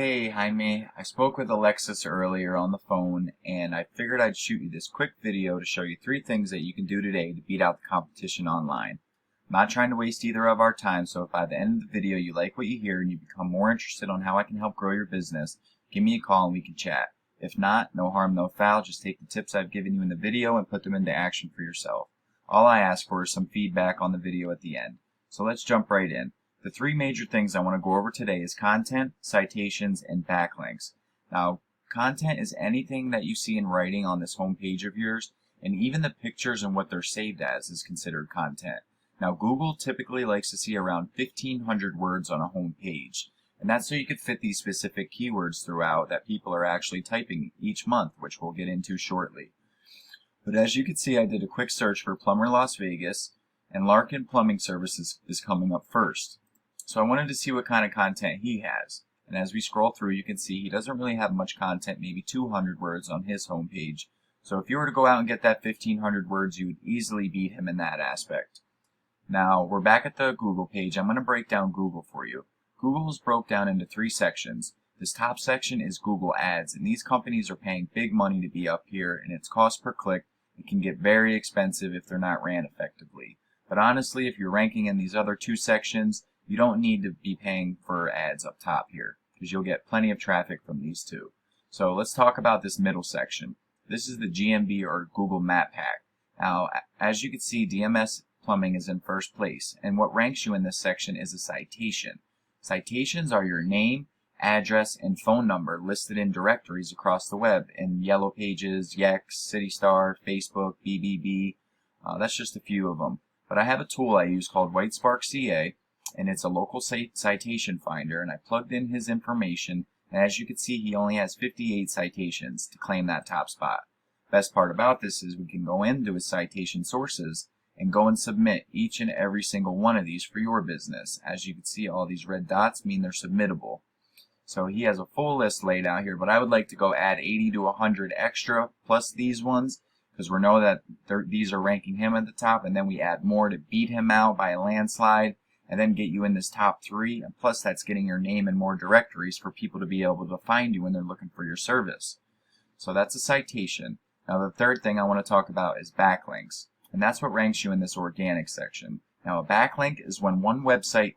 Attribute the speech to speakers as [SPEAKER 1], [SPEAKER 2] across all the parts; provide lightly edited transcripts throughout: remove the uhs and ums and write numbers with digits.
[SPEAKER 1] Hey Jaime, I spoke with Alexis earlier on the phone and I figured I'd shoot you this quick video to show you 3 things that you can do today to beat out the competition online. I'm not trying to waste either of our time, so if by the end of the video you like what you hear and you become more interested on how I can help grow your business, give me a call and we can chat. If not, no harm, no foul, just take the tips I've given you in the video and put them into action for yourself. All I ask for is some feedback on the video at the end. So let's jump right in. The 3 major things I want to go over today is content, citations, and backlinks. Now, content is anything that you see in writing on this home page of yours, and even the pictures and what they're saved as is considered content. Now, Google typically likes to see around 1,500 words on a home page, and that's so you could fit these specific keywords throughout that people are actually typing each month, which we'll get into shortly. But as you can see, I did a quick search for Plumber Las Vegas, and Larkin Plumbing Services is coming up first. So I wanted to see what kind of content he has. And as we scroll through, you can see he doesn't really have much content, maybe 200 words on his homepage. So if you were to go out and get that 1,500 words, you would easily beat him in that aspect. Now, we're back at the Google page. I'm going to break down Google for you. Google is broke down into 3 sections. This top section is Google Ads, and these companies are paying big money to be up here, and its cost per click, it can get very expensive if they're not ran effectively. But honestly, if you're ranking in these other 2 sections, you don't need to be paying for ads up top here because you'll get plenty of traffic from these 2. So let's talk about this middle section. This is the GMB or Google Map Hack. Now, as you can see, DMS Plumbing is in first place, and what ranks you in this section is a citation. Citations are your name, address, and phone number listed in directories across the web in Yellow Pages, Yext, CityStar, Facebook, BBB. That's just a few of them. But I have a tool I use called WhiteSpark CA, and it's a local citation finder, and I plugged in his information, and as you can see, he only has 58 citations to claim that top spot. Best part about this is we can go into his citation sources and go and submit each and every single one of these for your business. As you can see, all these red dots mean they're submittable. So he has a full list laid out here, but I would like to go add 80 to 100 extra plus these ones, because we know that these are ranking him at the top, and then we add more to beat him out by a landslide, and then get you in this top 3, and plus that's getting your name in more directories for people to be able to find you when they're looking for your service. So that's a citation. Now the third thing I want to talk about is backlinks, and that's what ranks you in this organic section. Now a backlink is when one website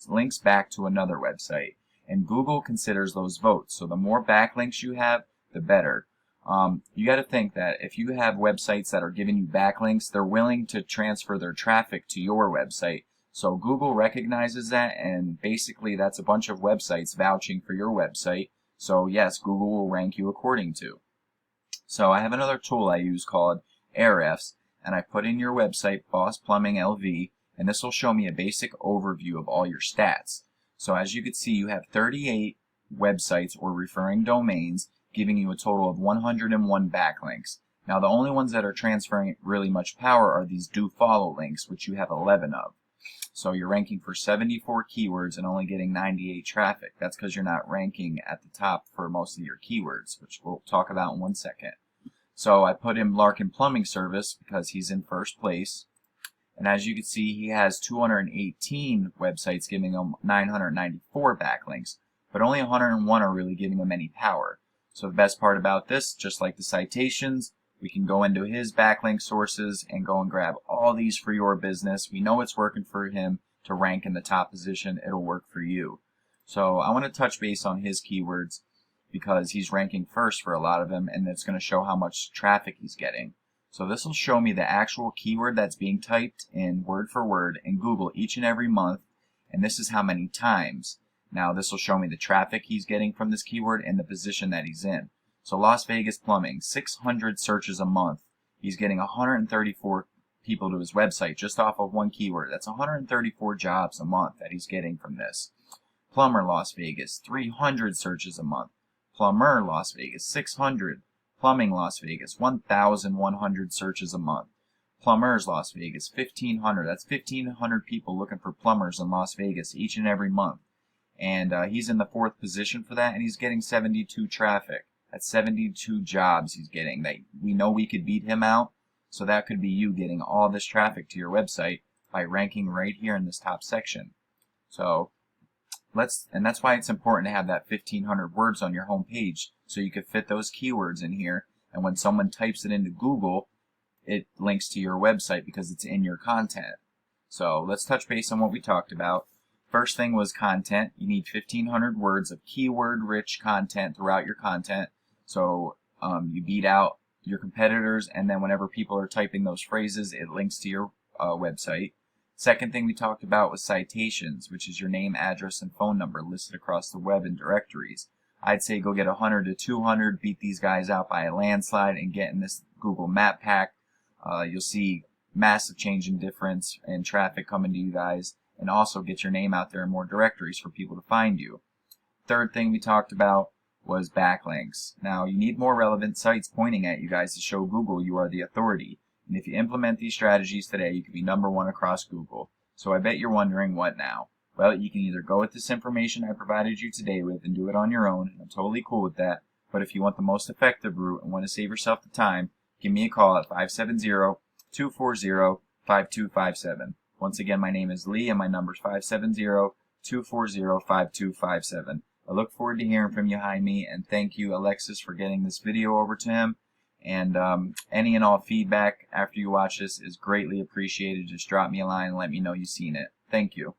[SPEAKER 1] links back to another website, and Google considers those votes, so the more backlinks you have, the better. You got to think that if you have websites that are giving you backlinks, they're willing to transfer their traffic to your website. So Google recognizes that, and basically that's a bunch of websites vouching for your website. So yes, Google will rank you according to. So I have another tool I use called Ahrefs, and I put in your website, Boss Plumbing LV, and this will show me a basic overview of all your stats. So as you can see, you have 38 websites or referring domains, giving you a total of 101 backlinks. Now the only ones that are transferring really much power are these do follow links, which you have 11 of. So you're ranking for 74 keywords and only getting 98 traffic. That's because you're not ranking at the top for most of your keywords, which we'll talk about in 1 second. So I put in Larkin Plumbing Service because he's in first place. And as you can see, he has 218 websites giving him 994 backlinks, but only 101 are really giving him any power. So the best part about this, just like the citations, we can go into his backlink sources and go and grab all these for your business. We know it's working for him to rank in the top position. It'll work for you. So I want to touch base on his keywords because he's ranking first for a lot of them, and it's going to show how much traffic he's getting. So this will show me the actual keyword that's being typed in word for word in Google each and every month, and this is how many times. Now this will show me the traffic he's getting from this keyword and the position that he's in. So Las Vegas Plumbing, 600 searches a month. He's getting 134 people to his website just off of one keyword. That's 134 jobs a month that he's getting from this. Plumber Las Vegas, 300 searches a month. Plumber Las Vegas, 600. Plumbing Las Vegas, 1,100 searches a month. Plumbers Las Vegas, 1,500. That's 1,500 people looking for plumbers in Las Vegas each and every month. And he's in the 4th position for that, and he's getting 72 traffic. That's 72 jobs he's getting. We know we could beat him out, so that could be you getting all this traffic to your website by ranking right here in this top section. So and that's why it's important to have that 1,500 words on your home page, so you can fit those keywords in here, and when someone types it into Google, it links to your website because it's in your content. So let's touch base on what we talked about. First thing was content. You need 1,500 words of keyword-rich content throughout your content, so you beat out your competitors, and then whenever people are typing those phrases, it links to your website. Second thing we talked about was citations, which is your name, address, and phone number listed across the web and directories. I'd say go get 100 to 200, beat these guys out by a landslide, and get in this Google Map Pack. You'll see massive change in difference and traffic coming to you guys, and also get your name out there in more directories for people to find you. Third thing we talked about was backlinks. Now, you need more relevant sites pointing at you guys to show Google you are the authority. And if you implement these strategies today, you can be #1 across Google. So I bet you're wondering, what now? Well, you can either go with this information I provided you today with and do it on your own, and I'm totally cool with that. But if you want the most effective route and want to save yourself the time, give me a call at 570-240-5257. Once again, my name is Lee, and my number is 570-240-5257. I look forward to hearing from you, Jaime, and thank you, Alexis, for getting this video over to him. And any and all feedback after you watch this is greatly appreciated. Just drop me a line and let me know you've seen it. Thank you.